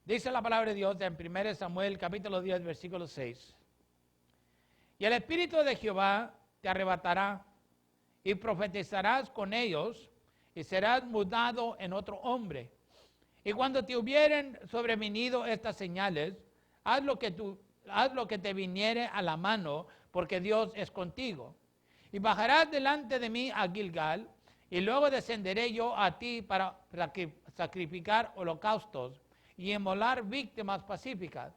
Dice la palabra de Dios en 1 Samuel capítulo 10, versículo 6. Y el Espíritu de Jehová te arrebatará y profetizarás con ellos y serás mudado en otro hombre. Y cuando te hubieren sobrevenido estas señales, haz lo que te viniere a la mano, porque Dios es contigo. Y bajarás delante de mí a Gilgal, y luego descenderé yo a ti para sacrificar holocaustos y inmolar víctimas pacíficas.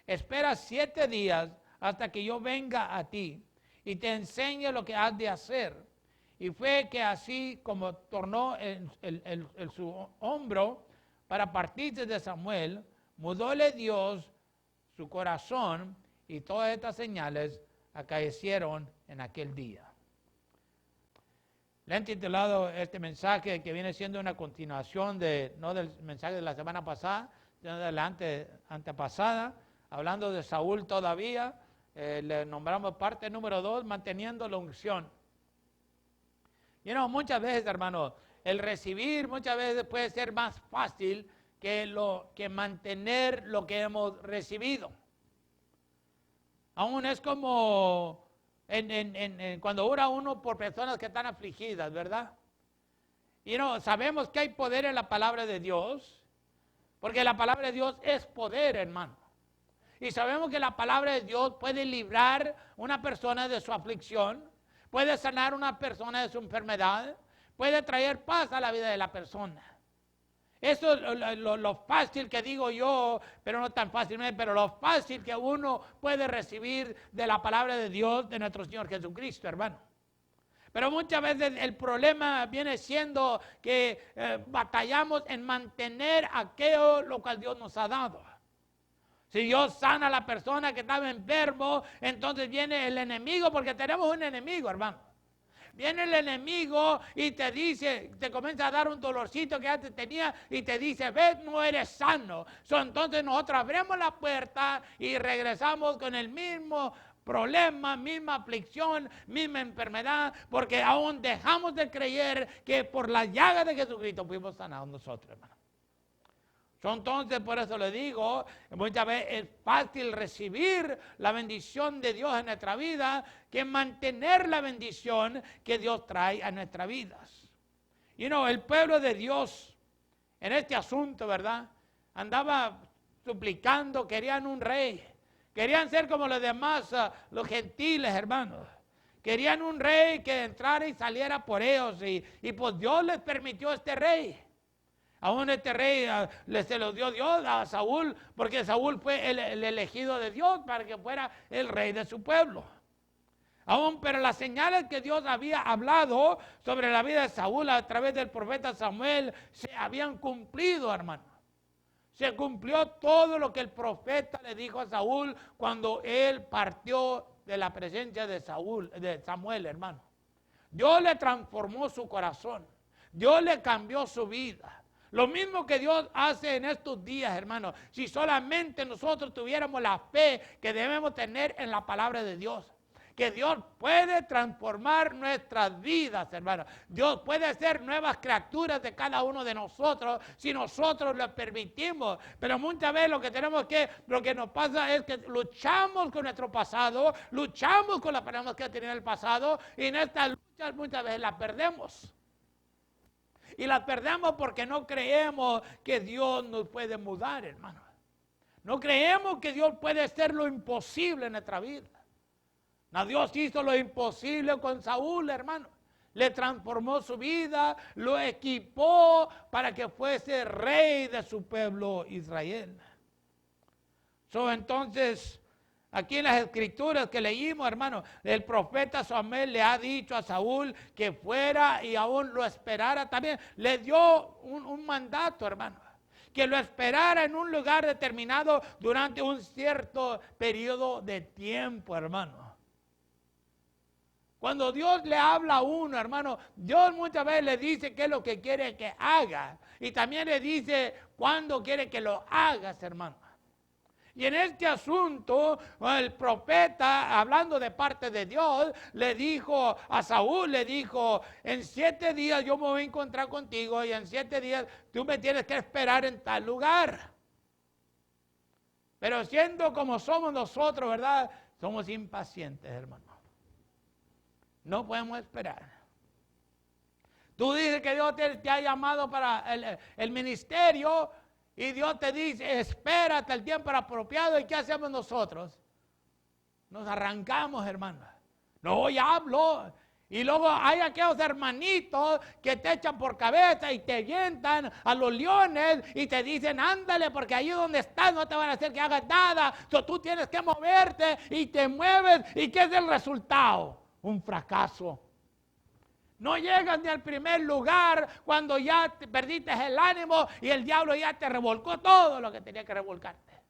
Espera 7 días hasta que yo venga a ti y te enseñe lo que has de hacer. Y fue que así como tornó su hombro para partirse de Samuel, mudóle Dios su corazón, y todas estas señales acaecieron en aquel día. Le han titulado este mensaje, que viene siendo una continuación no del mensaje de la semana pasada, sino de la antepasada, hablando de Saúl todavía. Le nombramos parte número 2, manteniendo la unción. Muchas veces, hermano, el recibir muchas veces puede ser más fácil que mantener lo que hemos recibido. Aún es como cuando ora uno por personas que están afligidas, ¿verdad? Sabemos que hay poder en la palabra de Dios, porque la palabra de Dios es poder, hermano. Y sabemos que la palabra de Dios puede librar una persona de su aflicción, puede sanar una persona de su enfermedad, puede traer paz a la vida de la persona. Eso es lo fácil que digo yo, pero no tan fácilmente, pero lo fácil que uno puede recibir de la palabra de Dios, de nuestro Señor Jesucristo, hermano. Pero muchas veces el problema viene siendo que batallamos en mantener aquello lo cual Dios nos ha dado. Si Dios sana a la persona que estaba enfermo, entonces viene el enemigo, porque tenemos un enemigo, hermano. Viene el enemigo y te dice, te comienza a dar un dolorcito que antes tenía y te dice, ves, no eres sano. Entonces nosotros abrimos la puerta y regresamos con el mismo problema, misma aflicción, misma enfermedad, porque aún dejamos de creer que por la llaga de Jesucristo fuimos sanados nosotros, hermano. Entonces, por eso le digo, muchas veces es fácil recibir la bendición de Dios en nuestra vida que mantener la bendición que Dios trae a nuestras vidas. El pueblo de Dios en este asunto, ¿verdad? Andaba suplicando, querían un rey. Querían ser como los demás, los gentiles, hermanos. Querían un rey que entrara y saliera por ellos. Y pues Dios les permitió este rey. Aún este rey se lo dio Dios a Saúl, porque Saúl fue el elegido de Dios para que fuera el rey de su pueblo. Pero las señales que Dios había hablado sobre la vida de Saúl a través del profeta Samuel se habían cumplido, hermano. Se cumplió todo lo que el profeta le dijo a Saúl cuando él partió de la presencia de Samuel, hermano. Dios le transformó su corazón. Dios le cambió su vida. Lo mismo que Dios hace en estos días, hermanos. Si solamente nosotros tuviéramos la fe que debemos tener en la palabra de Dios. Que Dios puede transformar nuestras vidas, hermanos. Dios puede hacer nuevas criaturas de cada uno de nosotros si nosotros lo permitimos. Pero muchas veces lo que nos pasa es que luchamos con nuestro pasado, luchamos con las problemas que ha tenido el pasado, y en estas luchas muchas veces las perdemos. Y las perdemos porque no creemos que Dios nos puede mudar, hermano. No creemos que Dios puede hacer lo imposible en nuestra vida. No, Dios hizo lo imposible con Saúl, hermano. Le transformó su vida, lo equipó para que fuese rey de su pueblo Israel. Entonces, aquí en las escrituras que leímos, hermano, el profeta Samuel le ha dicho a Saúl que fuera y aún lo esperara también. Le dio un mandato, hermano, que lo esperara en un lugar determinado durante un cierto periodo de tiempo, hermano. Cuando Dios le habla a uno, hermano, Dios muchas veces le dice qué es lo que quiere que haga. Y también le dice cuándo quiere que lo hagas, hermano. Y en este asunto, el profeta, hablando de parte de Dios, le dijo a Saúl, en 7 días yo me voy a encontrar contigo y en 7 días tú me tienes que esperar en tal lugar. Pero siendo como somos nosotros, ¿verdad? Somos impacientes, hermano. No podemos esperar. Tú dices que Dios te ha llamado para el ministerio y Dios te dice, espérate el tiempo apropiado. ¿Y qué hacemos nosotros? Nos arrancamos, hermano. No, ya hablo. Y luego hay aquellos hermanitos que te echan por cabeza y te avientan a los leones y te dicen, ándale, porque ahí donde estás no te van a hacer que hagas nada. Tú tienes que moverte y te mueves. ¿Y qué es el resultado? Un fracaso. No llegas ni al primer lugar cuando ya te perdiste el ánimo y el diablo ya te revolcó todo lo que tenía que revolcarte.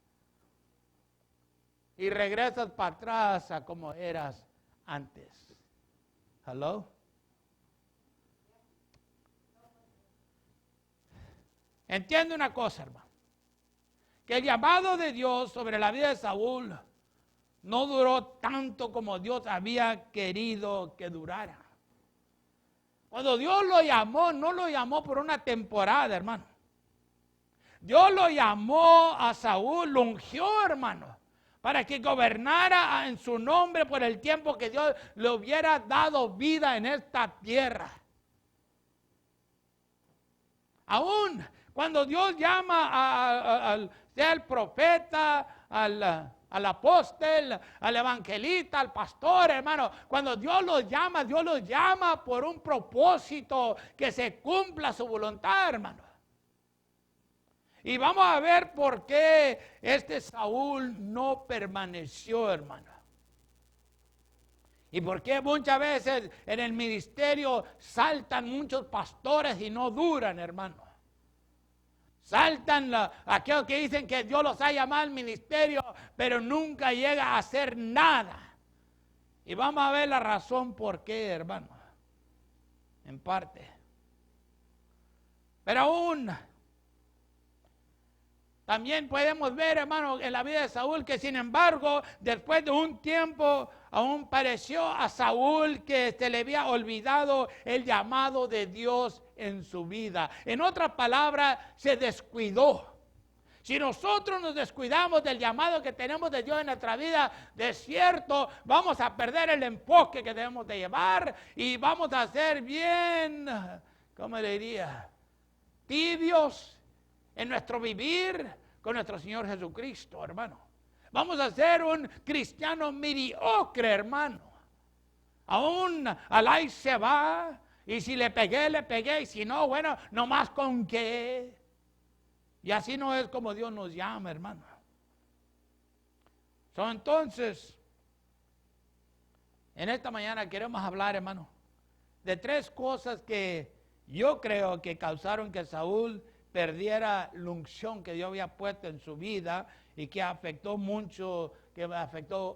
Y regresas para atrás a como eras antes. ¿Hello? Entiende una cosa, hermano. Que el llamado de Dios sobre la vida de Saúl no duró tanto como Dios había querido que durara. Cuando Dios lo llamó, no lo llamó por una temporada, hermano. Dios lo llamó a Saúl, lo ungió, hermano, para que gobernara en su nombre por el tiempo que Dios le hubiera dado vida en esta tierra. Aún cuando Dios llama sea el profeta, al apóstol, al evangelista, al pastor, hermano, cuando Dios los llama por un propósito, que se cumpla su voluntad, hermano. Y vamos a ver por qué este Saúl no permaneció, hermano. Y por qué muchas veces en el ministerio saltan muchos pastores y no duran, hermano. Saltan aquellos que dicen que Dios los ha llamado al ministerio, pero nunca llega a hacer nada. Y vamos a ver la razón por qué, hermano. En parte. Pero aún también podemos ver, hermano, en la vida de Saúl, que sin embargo, después de un tiempo, aún pareció a Saúl que se le había olvidado el llamado de Dios en su vida. En otras palabras, se descuidó. Si nosotros nos descuidamos del llamado que tenemos de Dios en nuestra vida, de cierto, vamos a perder el enfoque que debemos de llevar y vamos a ser bien, ¿cómo le diría? Tibios en nuestro vivir con nuestro Señor Jesucristo, hermano. Vamos a ser un cristiano mediocre, hermano. Aún al ahí se va, y si le pegué, y si no, bueno, nomás con qué. Y así no es como Dios nos llama, hermano. Entonces, en esta mañana queremos hablar, hermano, de 3 cosas que yo creo que causaron que Saúl perdiera la unción que Dios había puesto en su vida y que afectó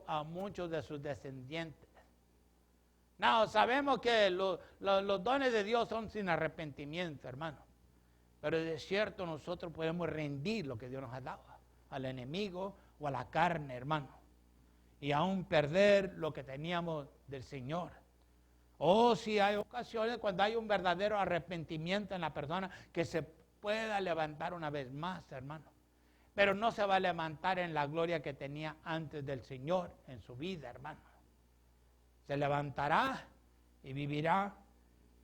a muchos de sus descendientes. No, sabemos que los dones de Dios son sin arrepentimiento, hermano. Pero de cierto nosotros podemos rendir lo que Dios nos ha dado al enemigo o a la carne, hermano. Y aún perder lo que teníamos del Señor. Si hay ocasiones cuando hay un verdadero arrepentimiento en la persona que se pueda levantar una vez más, hermano. Pero no se va a levantar en la gloria que tenía antes del Señor en su vida, hermano. Se levantará y vivirá,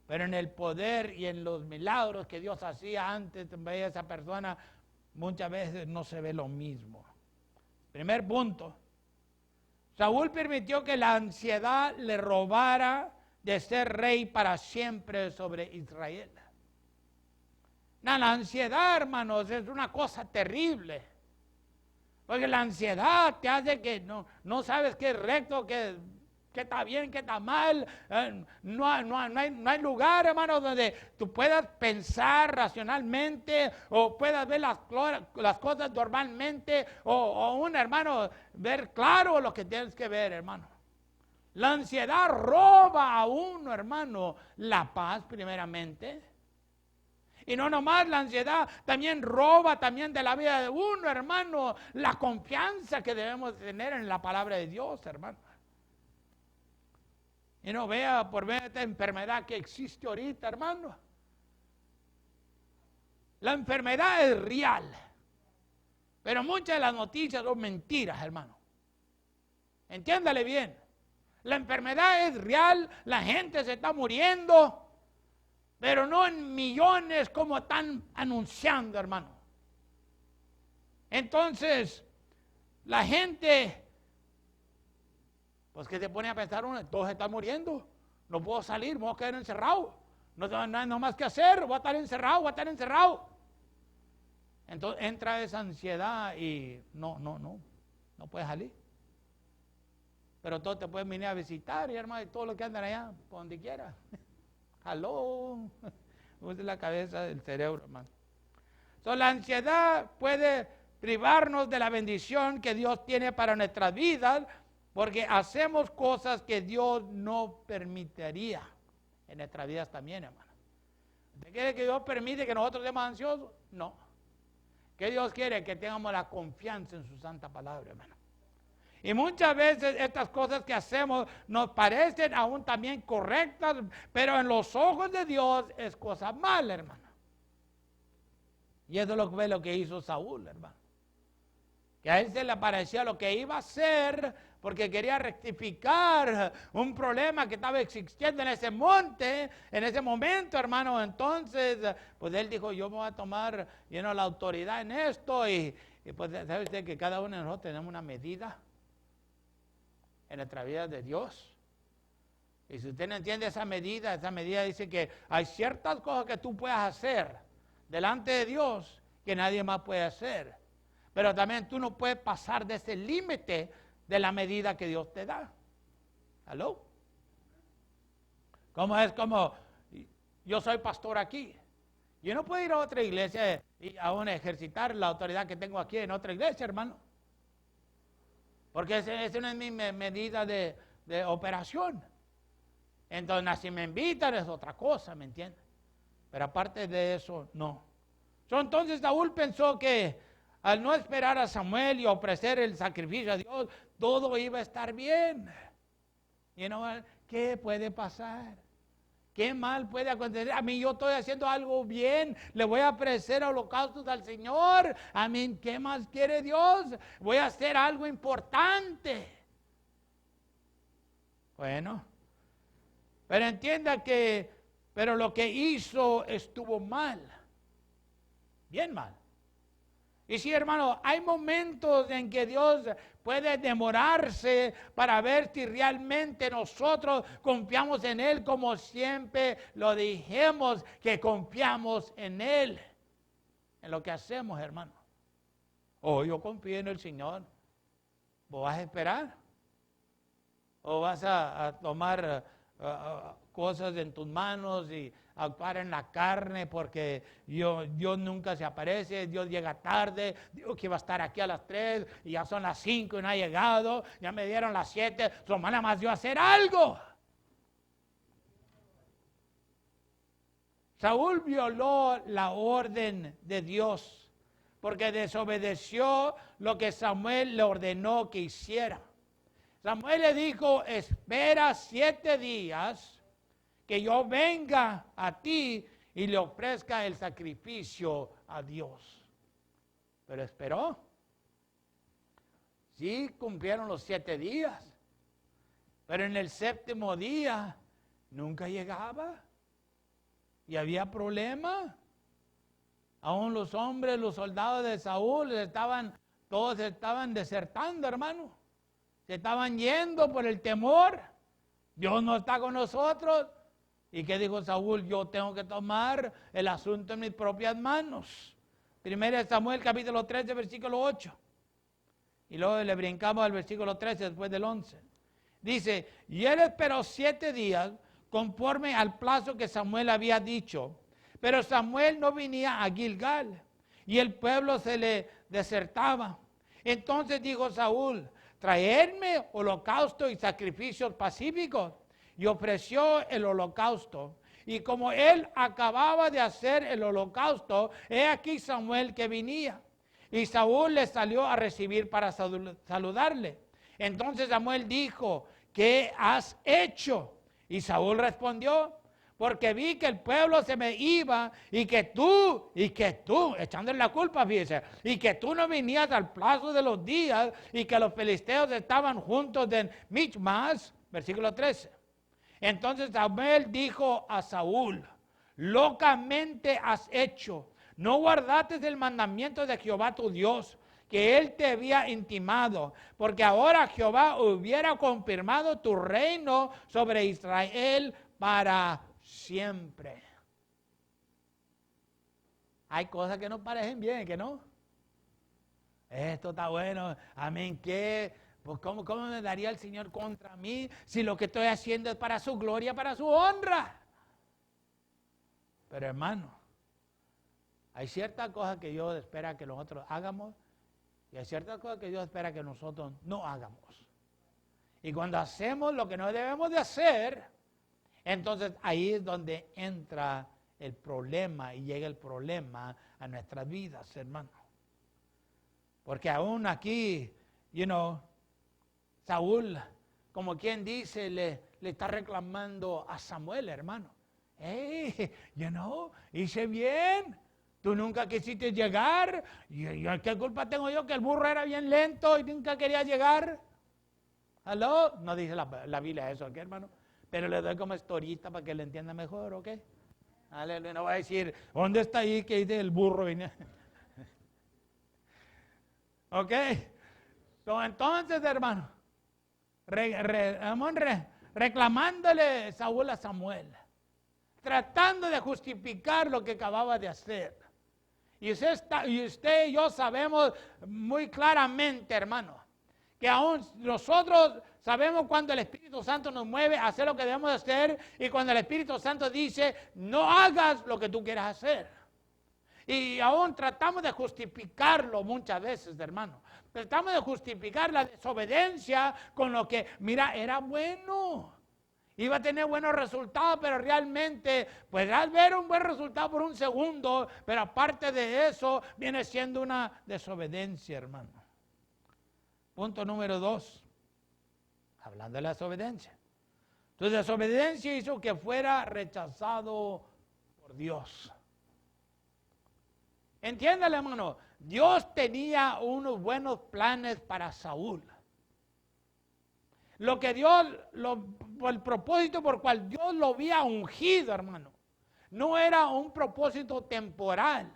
pero en el poder y en los milagros que Dios hacía antes de esa persona, muchas veces no se ve lo mismo. Primer punto, Saúl permitió que la ansiedad le robara de ser rey para siempre sobre Israel. La ansiedad, hermanos, es una cosa terrible. Porque la ansiedad te hace que no sabes qué es recto, qué está bien, qué está mal. No hay lugar, hermano, donde tú puedas pensar racionalmente o puedas ver las cosas normalmente o un hermano ver claro lo que tienes que ver, hermano. La ansiedad roba a uno, hermano, la paz primeramente. Y no nomás la ansiedad, también roba también de la vida de uno, hermano, la confianza que debemos tener en la palabra de Dios, hermano. Y no vea por ver esta enfermedad que existe ahorita, hermano. La enfermedad es real. Pero muchas de las noticias son mentiras, hermano. Entiéndale bien. La enfermedad es real, la gente se está muriendo, pero no en millones como están anunciando, hermano. Entonces, la gente, pues que se pone a pensar, todos están muriendo, no puedo salir, me voy a quedar encerrado, no hay más que hacer, voy a estar encerrado. Entonces entra esa ansiedad y no puedes salir. Pero todos te pueden venir a visitar y hermano, y todos los que andan allá, por donde quiera. Aló. Use la cabeza del cerebro, hermano. La ansiedad puede privarnos de la bendición que Dios tiene para nuestras vidas, porque hacemos cosas que Dios no permitiría en nuestras vidas también, hermano. ¿Usted quiere que Dios permite que nosotros estemos ansiosos? No. ¿Qué Dios quiere? Que tengamos la confianza en su santa palabra, hermano. Y muchas veces estas cosas que hacemos nos parecen aún también correctas, pero en los ojos de Dios es cosa mala, hermano. Y eso fue lo que hizo Saúl, hermano. Que a él se le parecía lo que iba a hacer porque quería rectificar un problema que estaba existiendo en ese monte, en ese momento, hermano. Entonces, pues él dijo, yo voy a tomar la autoridad en esto y pues sabe usted que cada uno de nosotros tenemos una medida en nuestra vida de Dios. Y si usted no entiende esa medida dice que hay ciertas cosas que tú puedes hacer delante de Dios que nadie más puede hacer. Pero también tú no puedes pasar de ese límite de la medida que Dios te da. ¿Aló? Como yo soy pastor aquí. Yo no puedo ir a otra iglesia y aún ejercitar la autoridad que tengo aquí en otra iglesia, hermano. Porque esa no es mi medida de operación. Entonces, si me invitan es otra cosa, ¿me entiendes? Pero aparte de eso, no. Entonces Saúl pensó que al no esperar a Samuel y ofrecer el sacrificio a Dios, todo iba a estar bien. ¿Qué puede pasar? ¿Qué mal puede acontecer? A mí yo estoy haciendo algo bien, le voy a ofrecer holocaustos al Señor. A mí, ¿qué más quiere Dios? Voy a hacer algo importante. Bueno, pero entienda pero lo que hizo estuvo mal, bien mal. Y sí, hermano, hay momentos en que Dios puede demorarse para ver si realmente nosotros confiamos en Él como siempre lo dijimos que confiamos en Él. En lo que hacemos, hermano. Yo confío en el Señor. ¿Vos vas a esperar? ¿O vas a tomar cosas en tus manos y actuar en la carne porque Dios nunca se aparece, Dios llega tarde, Dios que va a estar aquí a las 3 y ya son las 5 y no ha llegado, ya me dieron las 7, su hermana más dio a hacer algo? Saúl violó la orden de Dios porque desobedeció lo que Samuel le ordenó que hiciera. Samuel le dijo, espera 7 días que yo venga a ti y le ofrezca el sacrificio a Dios. Pero esperó. Sí, cumplieron los 7 días. Pero en el 7º día nunca llegaba. Y había problema. Aún los hombres, los soldados de Saúl, todos estaban desertando, hermano. Se estaban yendo por el temor. Dios no está con nosotros. ¿Y qué dijo Saúl? Yo tengo que tomar el asunto en mis propias manos. 1 Samuel capítulo 13, versículo 8. Y luego le brincamos al versículo 13 después del 11. Dice, y él esperó 7 días conforme al plazo que Samuel había dicho. Pero Samuel no venía a Gilgal y el pueblo se le desertaba. Entonces dijo Saúl, traedme holocausto y sacrificios pacíficos. Y ofreció el holocausto. Y como él acababa de hacer el holocausto, he aquí Samuel que venía. Y Saúl le salió a recibir para saludarle. Entonces Samuel dijo, ¿qué has hecho? Y Saúl respondió, porque vi que el pueblo se me iba y que tú, echándole la culpa, fíjese, y que tú no venías al plazo de los días y que los filisteos estaban juntos en Michmas, versículo 13. Entonces Samuel dijo a Saúl, locamente has hecho, no guardaste el mandamiento de Jehová tu Dios, que él te había intimado, porque ahora Jehová hubiera confirmado tu reino sobre Israel para siempre. Hay cosas que no parecen bien, que no. Esto está bueno, amén, ¿qué? Pues ¿cómo me daría el Señor contra mí si lo que estoy haciendo es para su gloria, para su honra? Pero hermano, hay ciertas cosas que Dios espera que nosotros hagamos y hay ciertas cosas que Dios espera que nosotros no hagamos. Y cuando hacemos lo que no debemos de hacer, entonces ahí es donde entra el problema y llega el problema a nuestras vidas, hermano. Porque aún aquí, Saúl, como quien dice, le está reclamando a Samuel, hermano. Hey, hice bien. Tú nunca quisiste llegar. ¿Qué culpa tengo yo que el burro era bien lento y nunca quería llegar? ¿Aló? No dice la Biblia eso, ¿ok, hermano? Pero le doy como historista para que le entienda mejor, ¿ok? Aleluya, no va a decir, ¿dónde está ahí que dice el burro? ¿Ok? Entonces, hermano, reclamándole Saúl a Samuel, tratando de justificar lo que acababa de hacer. Y usted y yo sabemos muy claramente, hermano, que aún nosotros sabemos cuando el Espíritu Santo nos mueve a hacer lo que debemos hacer y cuando el Espíritu Santo dice, no hagas lo que tú quieras hacer. Y aún tratamos de justificarlo muchas veces, hermano. Tratamos de justificar la desobediencia con lo que, mira, era bueno. Iba a tener buenos resultados, pero realmente podrás ver un buen resultado por un segundo, pero aparte de eso viene siendo una desobediencia, hermano. Punto número 2, hablando de la desobediencia. Tu desobediencia hizo que fuera rechazado por Dios. Entiéndale, hermano, Dios tenía unos buenos planes para Saúl. Lo que Dios, el propósito por cual Dios lo había ungido, hermano, no era un propósito temporal,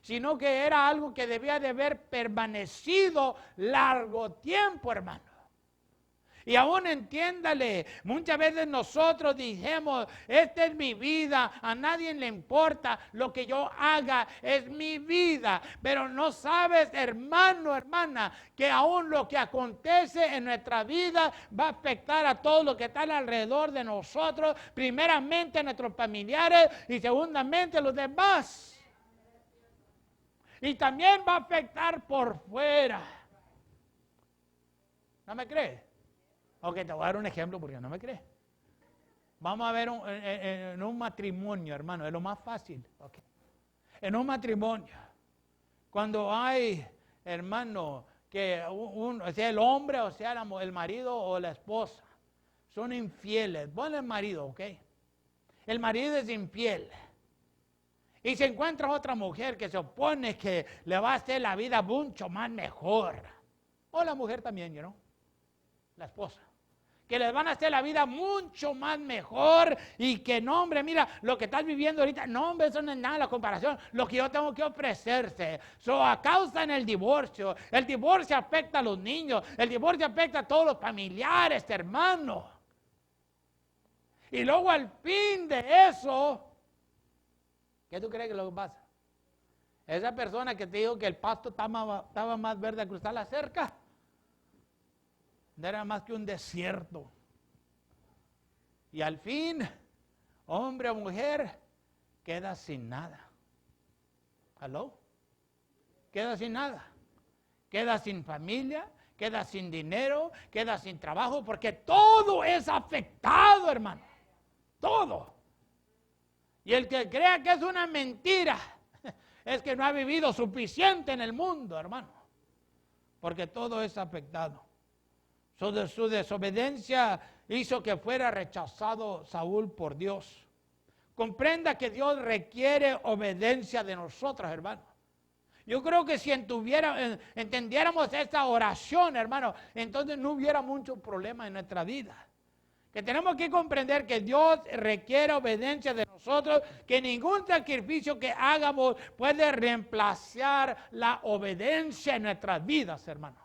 sino que era algo que debía de haber permanecido largo tiempo, hermano. Y aún entiéndale, muchas veces nosotros dijimos, esta es mi vida, a nadie le importa lo que yo haga, es mi vida. Pero no sabes, hermano, hermana, que aún lo que acontece en nuestra vida va a afectar a todo lo que está alrededor de nosotros, primeramente a nuestros familiares y segundamente a los demás. Y también va a afectar por fuera. ¿No me crees? Ok, te voy a dar un ejemplo porque no me crees. Vamos a ver en un matrimonio, hermano, es lo más fácil. Okay. En un matrimonio, cuando hay, hermano, que sea el hombre o sea el marido o la esposa, son infieles. Ponle el marido, ok. El marido es infiel. Y se encuentra otra mujer que se opone que le va a hacer la vida mucho más mejor. O la mujer también, la esposa. Que les van a hacer la vida mucho más mejor y que no, hombre, mira, lo que estás viviendo ahorita, no, hombre, eso no es nada la comparación, lo que yo tengo que ofrecerte. A causa en el divorcio afecta a los niños, el divorcio afecta a todos los familiares, hermano. Y luego al fin de eso, ¿qué tú crees que es lo que pasa? Esa persona que te dijo que el pasto estaba más verde al cruzar la cerca, no era más que un desierto. Y al fin, hombre o mujer, queda sin nada. ¿Aló? Queda sin nada. Queda sin familia, queda sin dinero, queda sin trabajo, porque todo es afectado, hermano. Todo. Y el que crea que es una mentira, es que no ha vivido suficiente en el mundo, hermano. Porque todo es afectado. Su desobediencia hizo que fuera rechazado Saúl por Dios. comprenda que Dios requiere obediencia de nosotros, hermano. Yo creo que si entendiéramos esta oración, hermano, entonces no hubiera mucho problema en nuestra vida. Que tenemos que comprender que Dios requiere obediencia de nosotros, que ningún sacrificio que hagamos puede reemplazar la obediencia en nuestras vidas, hermano.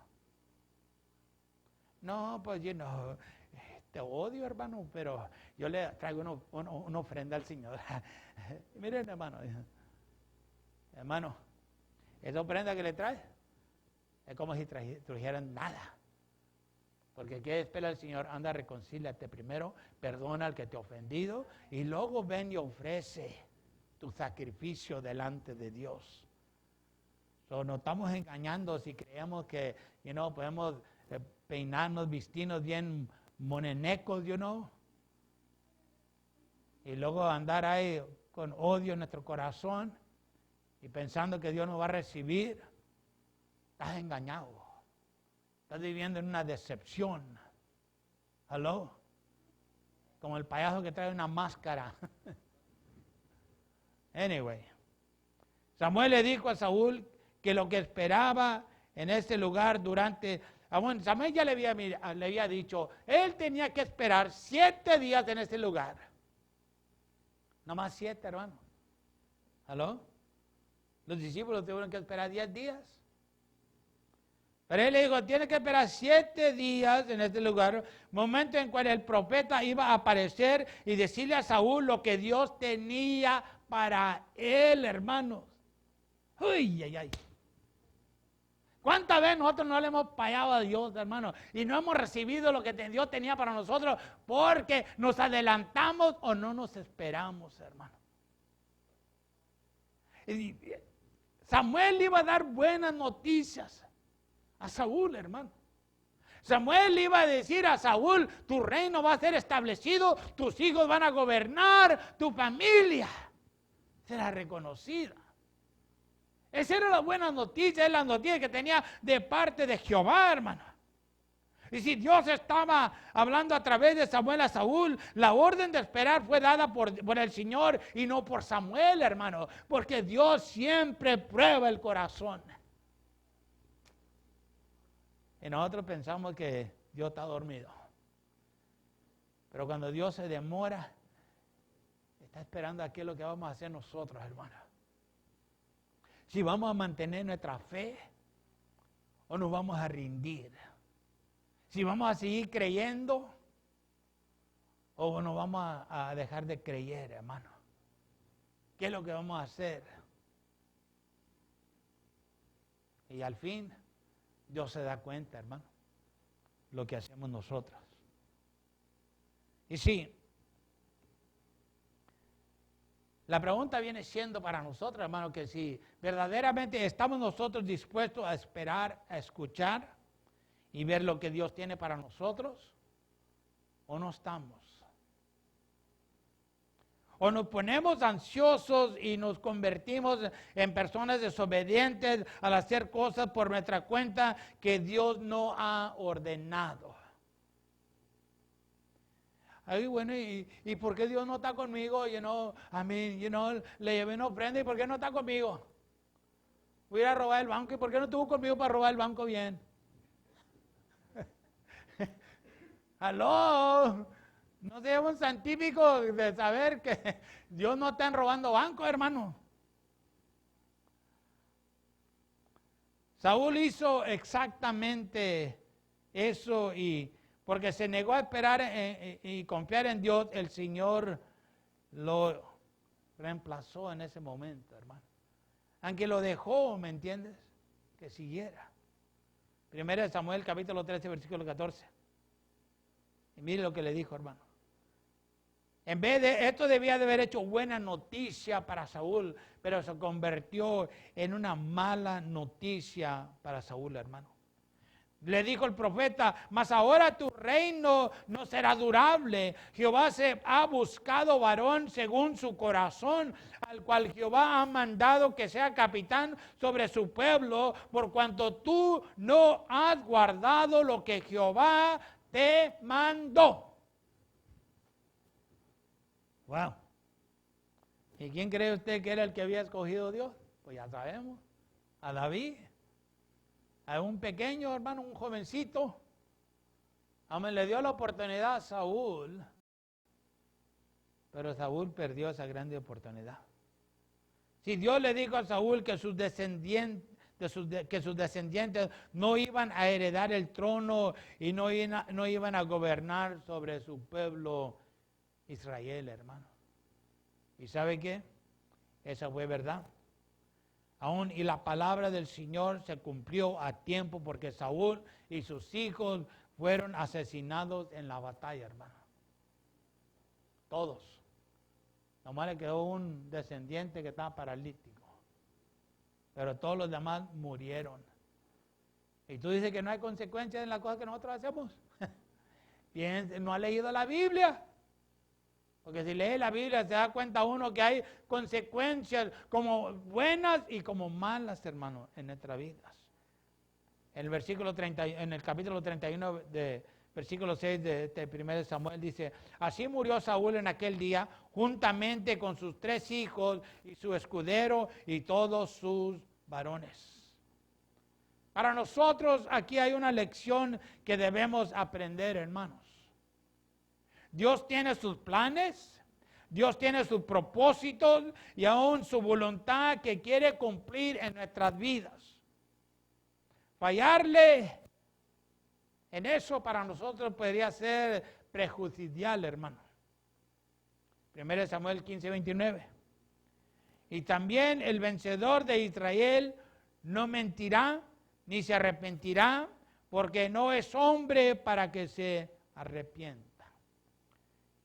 No, pues yo no, te odio, hermano, pero yo le traigo una ofrenda al Señor. Miren, hermano, esa ofrenda que le trae es como si trajeran nada. Porque ¿qué espera el Señor? Anda, reconcíliate primero, perdona al que te ha ofendido y luego ven y ofrece tu sacrificio delante de Dios. No estamos engañando si creemos que podemos peinarnos, vestirnos bien monenecos, y luego andar ahí con odio en nuestro corazón y pensando que Dios nos va a recibir. Estás engañado. Estás viviendo en una decepción. ¿Aló? Como el payaso que trae una máscara. Anyway. Samuel le dijo a Saúl que lo que esperaba en este lugar Samuel ya le había dicho, él tenía que esperar 7 días en este lugar. No más 7, hermano. ¿Aló? Los discípulos tuvieron que esperar 10 días. Pero él le dijo, tiene que esperar 7 días en este lugar, momento en cual el profeta iba a aparecer y decirle a Saúl lo que Dios tenía para él, hermanos. Uy, ay, ay. ¿Cuántas veces nosotros no le hemos fallado a Dios, hermanos? Y no hemos recibido lo que Dios tenía para nosotros porque nos adelantamos o no nos esperamos, hermano. Samuel iba a dar buenas noticias a Saúl, hermano. Samuel iba a decir a Saúl, tu reino va a ser establecido, tus hijos van a gobernar, tu familia será reconocida. Esa era la buena noticia, es la noticia que tenía de parte de Jehová, hermano. Y si Dios estaba hablando a través de Samuel a Saúl, la orden de esperar fue dada por el Señor y no por Samuel, hermano, porque Dios siempre prueba el corazón. Y nosotros pensamos que Dios está dormido. Pero cuando Dios se demora, está esperando a qué es lo que vamos a hacer nosotros, hermano. Si vamos a mantener nuestra fe o nos vamos a rendir. Si vamos a seguir creyendo o nos vamos a dejar de creer, hermano. ¿Qué es lo que vamos a hacer? Y al fin, Dios se da cuenta, hermano, lo que hacemos nosotros. Y sí, la pregunta viene siendo para nosotros, hermano, que si verdaderamente estamos nosotros dispuestos a esperar, a escuchar y ver lo que Dios tiene para nosotros, o no estamos. O nos ponemos ansiosos y nos convertimos en personas desobedientes al hacer cosas por nuestra cuenta que Dios no ha ordenado. Ay, bueno, ¿y por qué Dios no está conmigo? Le llevé una ofrenda, ¿y por qué no está conmigo? Voy a ir a robar el banco, ¿y por qué no estuvo conmigo para robar el banco bien? ¡Aló! No seamos tan típicos de saber que Dios no está robando bancos, hermano. Saúl hizo exactamente eso y porque se negó a esperar y confiar en Dios, el Señor lo reemplazó en ese momento, hermano. Aunque lo dejó, ¿me entiendes? Que siguiera. Primero de Samuel, capítulo 13, versículo 14. Y mire lo que le dijo, hermano. En vez de esto debía de haber hecho buena noticia para Saúl, pero se convirtió en una mala noticia para Saúl, hermano. Le dijo el profeta, mas ahora tu reino no será durable. Jehová se ha buscado varón según su corazón, al cual Jehová ha mandado que sea capitán sobre su pueblo, por cuanto tú no has guardado lo que Jehová te mandó. Wow. ¿Y quién cree usted que era el que había escogido Dios? Pues ya sabemos, a David, a un pequeño hermano, un jovencito. Le dio la oportunidad a Saúl, pero Saúl perdió esa grande oportunidad. Si Dios le dijo a Saúl que sus descendientes no iban a heredar el trono y no iban a gobernar sobre su pueblo Israel, hermano. ¿Y sabe qué? Esa fue verdad. Y la palabra del Señor se cumplió a tiempo porque Saúl y sus hijos fueron asesinados en la batalla, hermano. Todos. Nomás le quedó un descendiente que estaba paralítico. Pero todos los demás murieron. Y tú dices que no hay consecuencias en las cosas que nosotros hacemos. No ha leído la Biblia. Porque si lee la Biblia se da cuenta uno que hay consecuencias como buenas y como malas, hermano, en nuestras vidas. En el capítulo 31 de versículo 6 de 1 Samuel dice: así murió Saúl en aquel día, juntamente con sus 3 hijos y su escudero y todos sus varones. Para nosotros aquí hay una lección que debemos aprender, hermanos. Dios tiene sus planes, Dios tiene sus propósitos y aún su voluntad que quiere cumplir en nuestras vidas. Fallarle en eso para nosotros podría ser prejudicial, hermano. 1 Samuel 15:29. Y también el vencedor de Israel no mentirá ni se arrepentirá, porque no es hombre para que se arrepienta.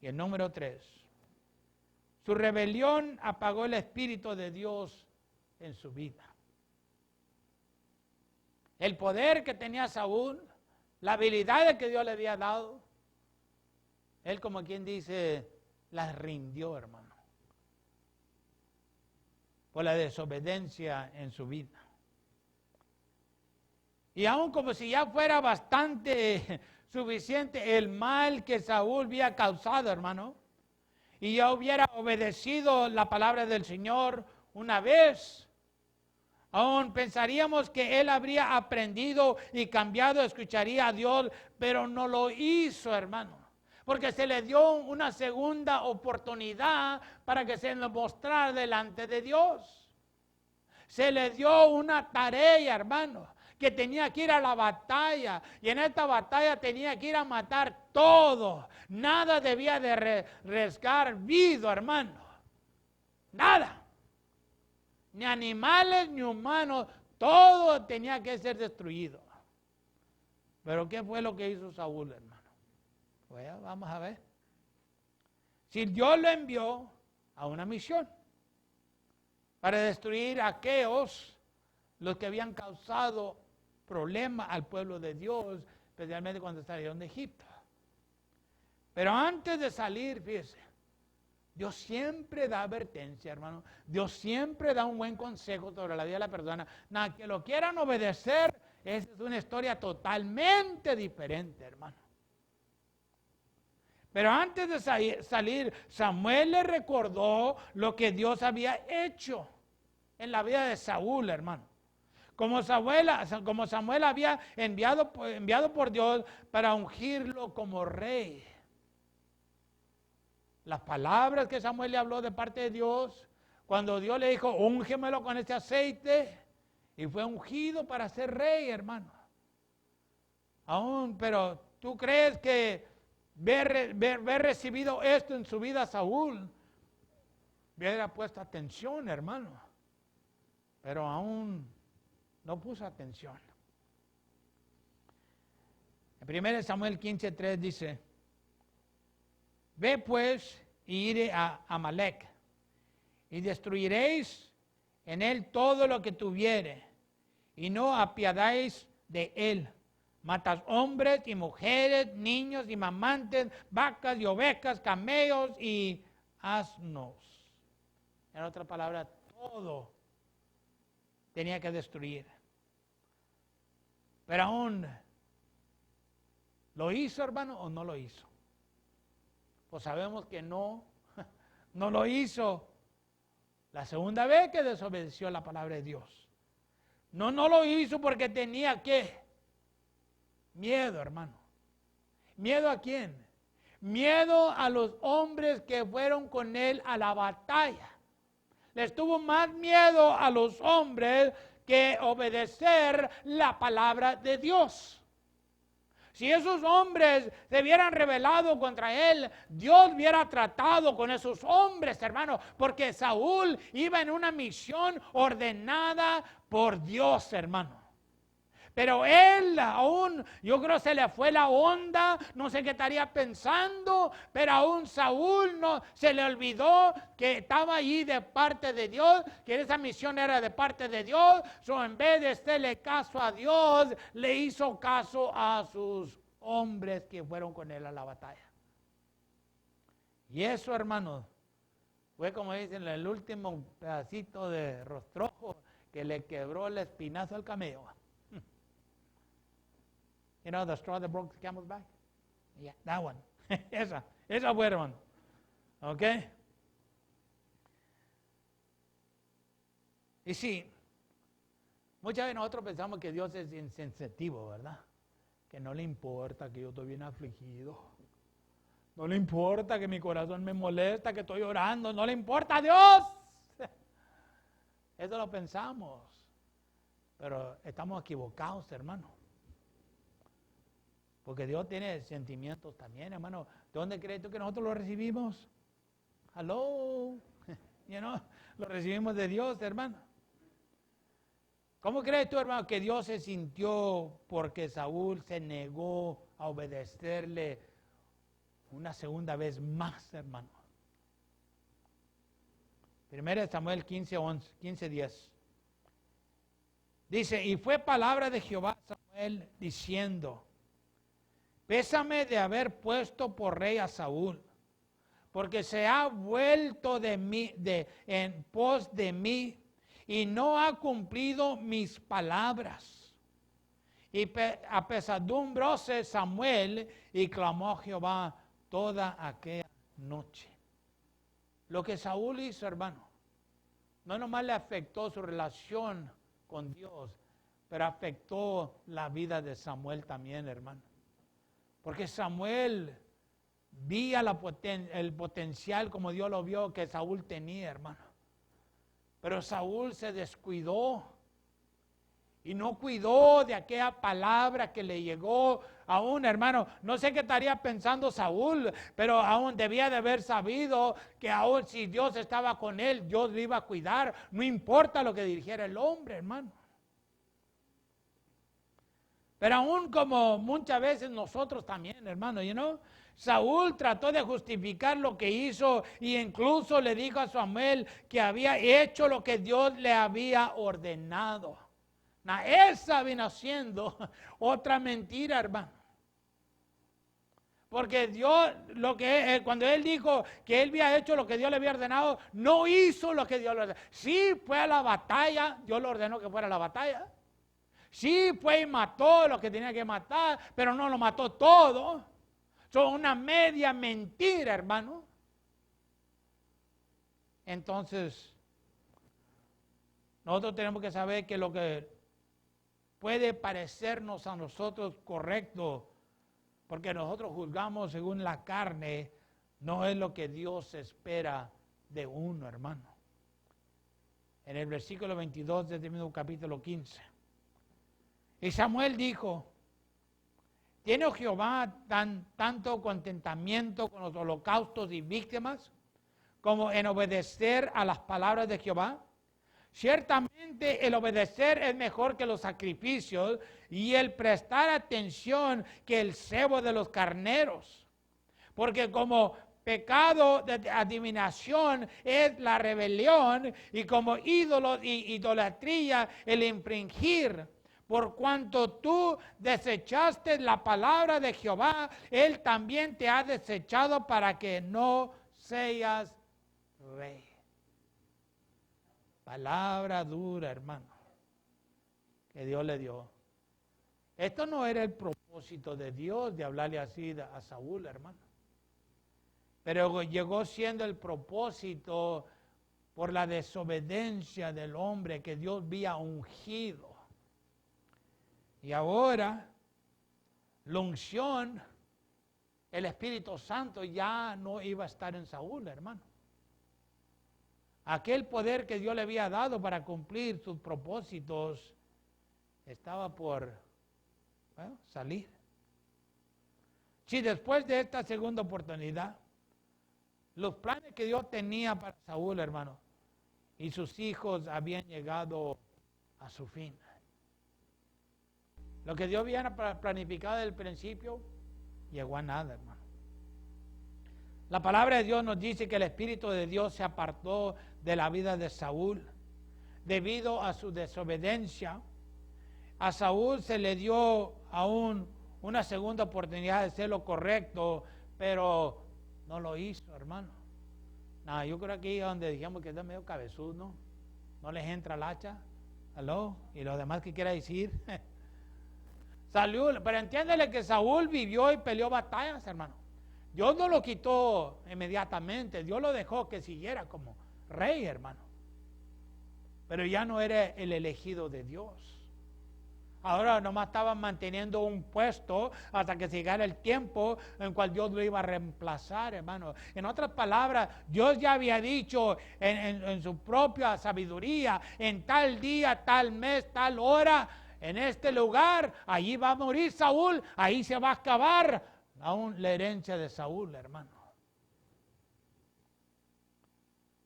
Y el número 3. Su rebelión apagó el Espíritu de Dios en su vida. El poder que tenía Saúl, la habilidad que Dios le había dado, él, como quien dice, las rindió, hermano, por la desobediencia en su vida. Y aún como si ya fuera bastante suficiente el mal que Saúl había causado, hermano, y ya hubiera obedecido la palabra del Señor una vez, aún pensaríamos que él habría aprendido y cambiado, escucharía a Dios, pero no lo hizo, hermano, porque se le dio una segunda oportunidad para que se nos mostrara delante de Dios. Se le dio una tarea, hermano, que tenía que ir a la batalla, y en esta batalla tenía que ir a matar todo. Nada debía de restar vivo, hermano. Nada. Ni animales ni humanos, todo tenía que ser destruido. Pero ¿qué fue lo que hizo Saúl, hermano? Bueno, vamos a ver. Si Dios lo envió a una misión para destruir a aquellos los que habían causado problemas al pueblo de Dios, especialmente cuando salieron de Egipto. Pero antes de salir, fíjese, Dios siempre da advertencia, hermano. Dios siempre da un buen consejo sobre la vida de la persona. Nada, que lo quieran obedecer, esa es una historia totalmente diferente, hermano. Pero antes de salir, Samuel le recordó lo que Dios había hecho en la vida de Saúl, hermano. Como Samuel había enviado por Dios para ungirlo como rey. Las palabras que Samuel le habló de parte de Dios, cuando Dios le dijo, úngemelo con este aceite, y fue ungido para ser rey, hermano. Pero ¿tú crees que ver recibido esto en su vida Saúl hubiera puesto atención, hermano? Pero aún no puso atención. En 1 Samuel 15:3 dice: ve pues y iré a Amalec, y destruiréis en él todo lo que tuviere, y no apiadáis de él. Matas hombres y mujeres, niños y mamantes, vacas y ovejas, camellos y asnos. En otra palabra, todo tenía que destruir. Pero aún, ¿lo hizo, hermano, o no lo hizo? Pues sabemos que no lo hizo. La segunda vez que desobedeció la palabra de Dios. No lo hizo porque tenía ¿qué? Miedo, hermano. ¿Miedo a quién? Miedo a los hombres que fueron con él a la batalla. Les tuvo más miedo a los hombres que obedecer la palabra de Dios. Si esos hombres se hubieran rebelado contra él, Dios hubiera tratado con esos hombres, hermano, porque Saúl iba en una misión ordenada por Dios, hermano. Pero él aún, yo creo se le fue la onda, no sé qué estaría pensando, pero aún Saúl no se le olvidó que estaba allí de parte de Dios, que esa misión era de parte de Dios. En vez de hacerle caso a Dios, le hizo caso a sus hombres que fueron con él a la batalla. Y eso, hermano, fue como dicen, el último pedacito de rostrojo que le quebró el espinazo al camello. You know, the straw that broke the camel's back? Yeah, that one. esa fue, hermano. ¿Ok? Y sí, muchas veces nosotros pensamos que Dios es insensitivo, ¿verdad? Que no le importa que yo estoy bien afligido. No le importa que mi corazón me molesta, que estoy orando. No le importa a Dios. Eso lo pensamos. Pero estamos equivocados, hermano. Porque Dios tiene sentimientos también, hermano. ¿De dónde crees tú que nosotros lo recibimos? Hello. Lo recibimos de Dios, hermano. ¿Cómo crees tú, hermano, que Dios se sintió porque Saúl se negó a obedecerle una segunda vez más, hermano? 1 Samuel 15:10. Dice, y fue palabra de Jehová a Samuel diciendo, pésame de haber puesto por rey a Saúl, porque se ha vuelto en pos de mí y no ha cumplido mis palabras. Y apesadumbróse Samuel y clamó a Jehová toda aquella noche. Lo que Saúl hizo, hermano, no nomás le afectó su relación con Dios, pero afectó la vida de Samuel también, hermano. Porque Samuel veía el potencial como Dios lo vio que Saúl tenía, hermano. Pero Saúl se descuidó y no cuidó de aquella palabra que le llegó aún, hermano. No sé qué estaría pensando Saúl, pero aún debía de haber sabido que aún si Dios estaba con él, Dios lo iba a cuidar. No importa lo que dijera el hombre, hermano. Pero aún como muchas veces nosotros también, hermano, Saúl trató de justificar lo que hizo e incluso le dijo a Samuel que había hecho lo que Dios le había ordenado. Esa vino siendo otra mentira, hermano. Porque Dios, cuando él dijo que él había hecho lo que Dios le había ordenado, no hizo lo que Dios le ordenó. Sí fue a la batalla, Dios le ordenó que fuera a la batalla. Sí, fue y mató lo que tenía que matar, pero no lo mató todo. Son una media mentira, hermano. Entonces, nosotros tenemos que saber que lo que puede parecernos a nosotros correcto, porque nosotros juzgamos según la carne, no es lo que Dios espera de uno, hermano. En el versículo 22 de este mismo capítulo 15. Y Samuel dijo, ¿tiene Jehová tanto contentamiento con los holocaustos y víctimas como en obedecer a las palabras de Jehová? Ciertamente el obedecer es mejor que los sacrificios y el prestar atención que el cebo de los carneros. Porque como pecado de adivinación es la rebelión y como ídolos y idolatría el infringir. Por cuanto tú desechaste la palabra de Jehová, Él también te ha desechado para que no seas rey. Palabra dura, hermano, que Dios le dio. Esto no era el propósito de Dios de hablarle así a Saúl, hermano. Pero llegó siendo el propósito por la desobediencia del hombre que Dios había ungido. Y ahora, la unción, el Espíritu Santo ya no iba a estar en Saúl, hermano. Aquel poder que Dios le había dado para cumplir sus propósitos estaba por salir. Si después de esta segunda oportunidad, los planes que Dios tenía para Saúl, hermano, y sus hijos habían llegado a su fin. Lo que Dios había planificado desde el principio, llegó a nada, hermano. La palabra de Dios nos dice que el Espíritu de Dios se apartó de la vida de Saúl debido a su desobediencia. A Saúl se le dio aún una segunda oportunidad de hacer lo correcto, pero no lo hizo, hermano. No, yo creo que aquí donde dijimos que está medio cabezudo, ¿no? No les entra el hacha. ¿Aló? Y lo demás que quiera decir. Salió, pero entiéndele que Saúl vivió y peleó batallas, hermano. Dios no lo quitó inmediatamente, Dios lo dejó que siguiera como rey, hermano. Pero ya no era el elegido de Dios. Ahora nomás estaban manteniendo un puesto hasta que llegara el tiempo en cual Dios lo iba a reemplazar, hermano. En otras palabras, Dios ya había dicho en su propia sabiduría, en tal día, tal mes, tal hora, en este lugar, allí va a morir Saúl, ahí se va a acabar aún la herencia de Saúl, hermano.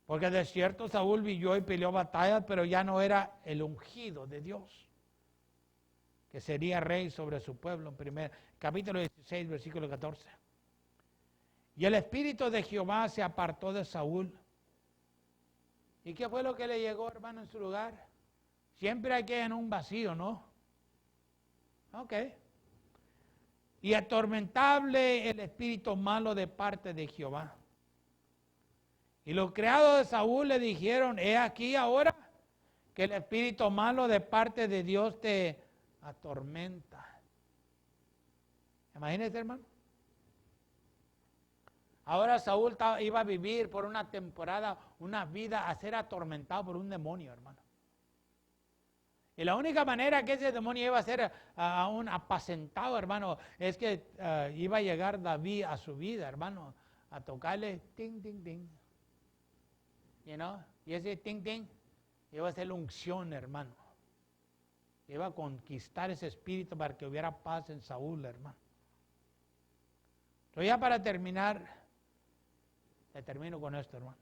Porque de cierto Saúl vivió y peleó batallas, pero ya no era el ungido de Dios, que sería rey sobre su pueblo, en capítulo 16, versículo 14. Y el Espíritu de Jehová se apartó de Saúl. ¿Y qué fue lo que le llegó, hermano, en su lugar? Siempre hay que en un vacío, ¿no? Ok. Y atormentable el espíritu malo de parte de Jehová. Y los criados de Saúl le dijeron, he aquí ahora que el espíritu malo de parte de Dios te atormenta. Imagínese, hermano. Ahora Saúl iba a vivir por una temporada, una vida a ser atormentado por un demonio, hermano. Y la única manera que ese demonio iba a ser aún apacentado, hermano, es que iba a llegar David a su vida, hermano, a tocarle ting, ting, ting. You know? Y ese ting, ting iba a ser la unción, hermano. Iba a conquistar ese espíritu para que hubiera paz en Saúl, hermano. Pero ya para terminar, termino con esto, hermano.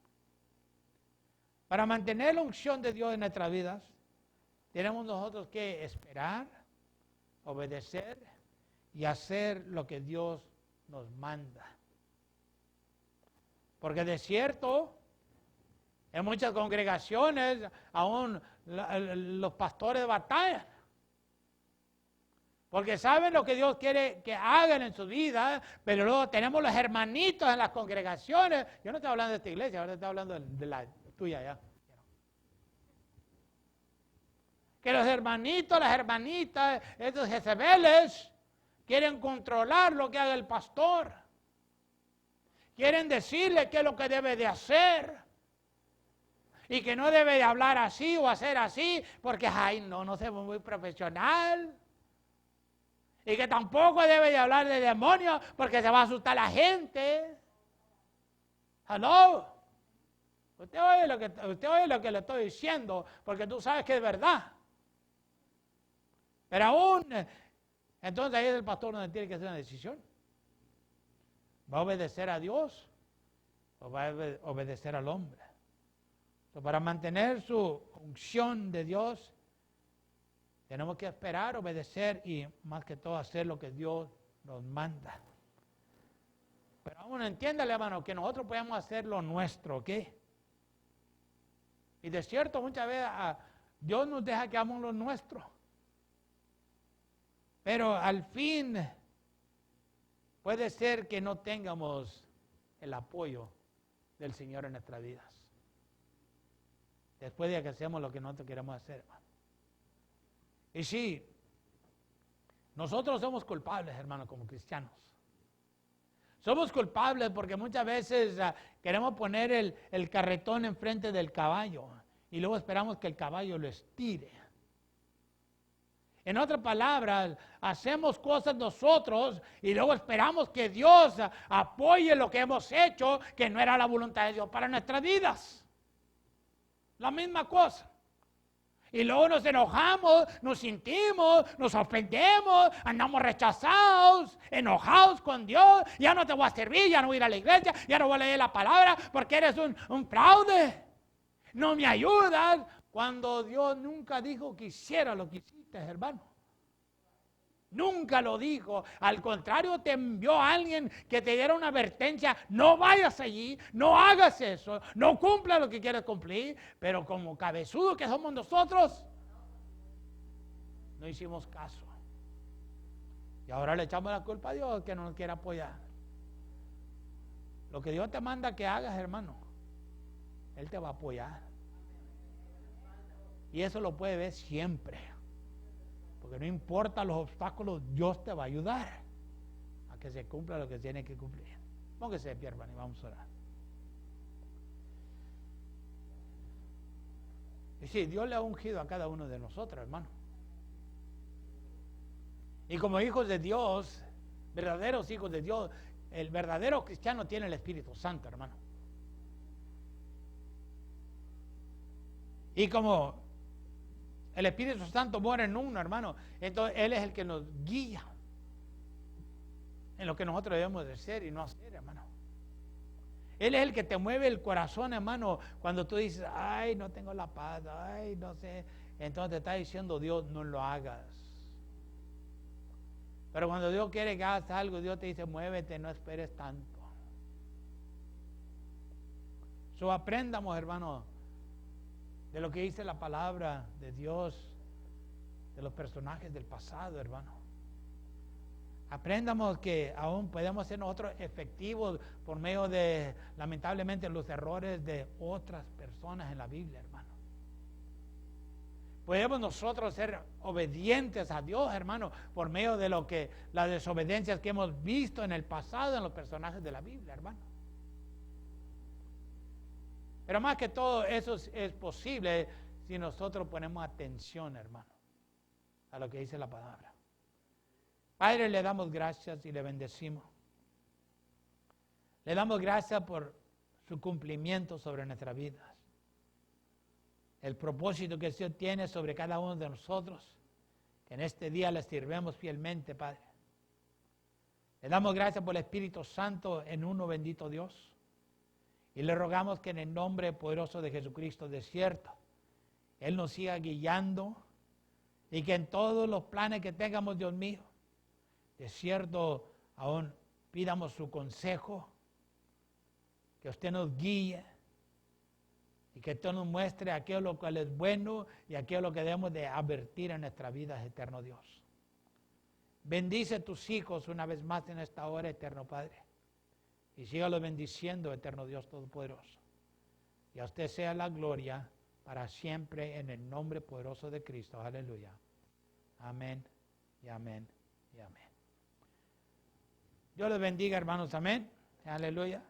Para mantener la unción de Dios en nuestras vidas, tenemos nosotros que esperar, obedecer y hacer lo que Dios nos manda. Porque de cierto, en muchas congregaciones, aún los pastores batallan. Porque saben lo que Dios quiere que hagan en su vida, pero luego tenemos los hermanitos en las congregaciones. Yo no estoy hablando de esta iglesia, ahora estoy hablando de la tuya ya. Que los hermanitos, las hermanitas, estos Jezebeles, quieren controlar lo que haga el pastor. Quieren decirle qué es lo que debe de hacer. Y que no debe de hablar así o hacer así, porque, ay, no se ve muy profesional. Y que tampoco debe de hablar de demonios, porque se va a asustar la gente. ¿Hello? Usted oye lo que le estoy diciendo, porque tú sabes que es verdad. Pero aún, entonces ahí es el pastor donde tiene que hacer una decisión. ¿Va a obedecer a Dios o va a obedecer al hombre? Entonces, para mantener su unción de Dios, tenemos que esperar, obedecer y más que todo hacer lo que Dios nos manda. Pero aún entiéndale, hermano, que nosotros podemos hacer lo nuestro, ¿ok? Y de cierto, muchas veces Dios nos deja que hagamos lo nuestro. Pero al fin puede ser que no tengamos el apoyo del Señor en nuestras vidas. Después de que hacemos lo que nosotros queremos hacer, hermano. Y sí, nosotros somos culpables, hermano, como cristianos. Somos culpables porque muchas veces queremos poner el carretón enfrente del caballo y luego esperamos que el caballo lo estire. En otras palabras, hacemos cosas nosotros y luego esperamos que Dios apoye lo que hemos hecho, que no era la voluntad de Dios para nuestras vidas. La misma cosa. Y luego nos enojamos, nos sentimos, nos ofendemos, andamos rechazados, enojados con Dios. Ya no te voy a servir, ya no voy a ir a la iglesia, ya no voy a leer la palabra porque eres un fraude. No me ayudas cuando Dios nunca dijo que hiciera lo que hiciste, hermano. Nunca lo dijo. Al contrario, te envió a alguien que te diera una advertencia. No vayas allí, no hagas eso, no cumpla lo que quieres cumplir. Pero como cabezudos que somos nosotros, no hicimos caso. Y ahora le echamos la culpa a Dios que no nos quiere apoyar. Lo que Dios te manda que hagas, hermano, Él te va a apoyar. Y eso lo puede ver siempre. Porque no importa los obstáculos, Dios te va a ayudar a que se cumpla lo que tiene que cumplir. Póngase de pie, hermano, y vamos a orar. Y sí, Dios le ha ungido a cada uno de nosotros, hermano. Y como hijos de Dios, verdaderos hijos de Dios, el verdadero cristiano tiene el Espíritu Santo, hermano. Y como el Espíritu Santo mora en uno, hermano, entonces Él es el que nos guía en lo que nosotros debemos de ser y no hacer, hermano. Él es el que te mueve el corazón, hermano, cuando tú dices, ay, no tengo la paz, ay, no sé. Entonces te está diciendo Dios, no lo hagas. Pero cuando Dios quiere que hagas algo, Dios te dice, muévete, no esperes tanto. Aprendamos, hermano, de lo que dice la palabra de Dios, de los personajes del pasado, hermano. Aprendamos que aún podemos ser nosotros efectivos por medio de, lamentablemente, los errores de otras personas en la Biblia, hermano. Podemos nosotros ser obedientes a Dios, hermano, por medio de lo que las desobediencias que hemos visto en el pasado en los personajes de la Biblia, hermano. Pero más que todo eso es posible si nosotros ponemos atención, hermano, a lo que dice la palabra. Padre, le damos gracias y le bendecimos. Le damos gracias por su cumplimiento sobre nuestras vidas. El propósito que Dios tiene sobre cada uno de nosotros, que en este día le sirvemos fielmente, Padre. Le damos gracias por el Espíritu Santo en uno bendito Dios. Y le rogamos que en el nombre poderoso de Jesucristo, de cierto, Él nos siga guiando y que en todos los planes que tengamos, Dios mío, de cierto, aún pidamos su consejo, que usted nos guíe y que usted nos muestre aquello lo cual es bueno y aquello lo que debemos de advertir en nuestra vida, eterno Dios. Bendice a tus hijos una vez más en esta hora, eterno Padre. Y sígalo bendiciendo, eterno Dios Todopoderoso. Y a usted sea la gloria para siempre en el nombre poderoso de Cristo. Aleluya. Amén y amén y amén. Dios les bendiga, hermanos. Amén. Aleluya.